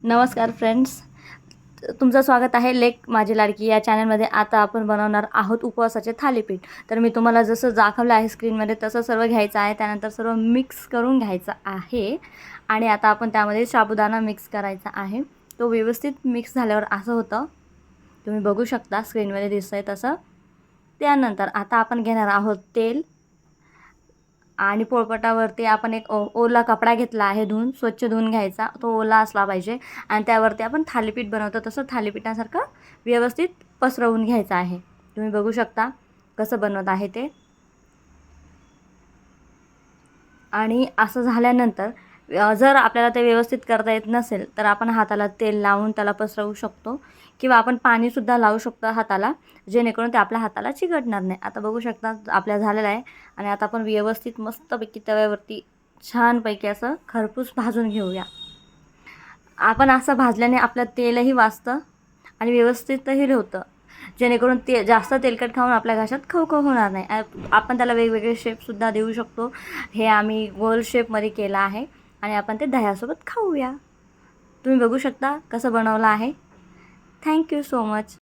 नमस्कार फ्रेंड्स, तुमचं स्वागत आहे लेक माझी लाडकी या चॅनलमध्ये. आता आपण बनवणार आहोत उपवासाचे थालीपीठ. तर मी तुम्हाला जसं दाखवलं आहे स्क्रीनमध्ये तसं सर्व घ्यायचं आहे. त्यानंतर सर्व मिक्स करून घ्यायचं आहे आणि आता आपण त्यामध्ये साबुदाणा मिक्स करायचा आहे. तो व्यवस्थित मिक्स झाल्यावर असं होतं, तुम्ही बघू शकता स्क्रीनमध्ये दिसतंय तसं. त्यानंतर आता आपण घेणार आहोत तेल आणि पोळपाटावरती आपण एक ओला कपडा घेतला आहे, स्वच्छ धुवून घ्यायचा. तो ओला असला पाहिजे आणि त्यावरती आपण थालीपीठ बनवतो तसं थालीपीठासारखं व्यवस्थित पसरवून घ्यायचं आहे. तुम्ही बघू शकता कसं बनवत आहे ते. आणि असं झाल्यानंतर जर आपल्याला ते व्यवस्थित करता येत नसेल तर आपण हाताला तेल लावून त्याला पसरवू शकतो किंवा आपण पाणीसुद्धा लावू शकतो हाताला, जेणेकरून ते आपल्या हाताला चिकटणार नाही. आता बघू शकता आपल्या झालेलं आहे आणि आता आपण व्यवस्थित मस्तपैकी तव्यावरती छानपैकी असं खरपूस भाजून घेऊया. आपण असं भाजल्याने आपलं तेलही वाचतं आणि व्यवस्थितही होतं, जेणेकरून ते जास्त तेलकट खाऊन आपल्या घशात खवखव होणार नाही. आपण त्याला वेगवेगळे शेपसुद्धा देऊ शकतो. हे आम्ही गोल शेपमध्ये केलं आहे आणि आपण ते दह्यासोबत खाऊया. तुम्ही बघू शकता कसं बनवलं आहे. Thank you so much.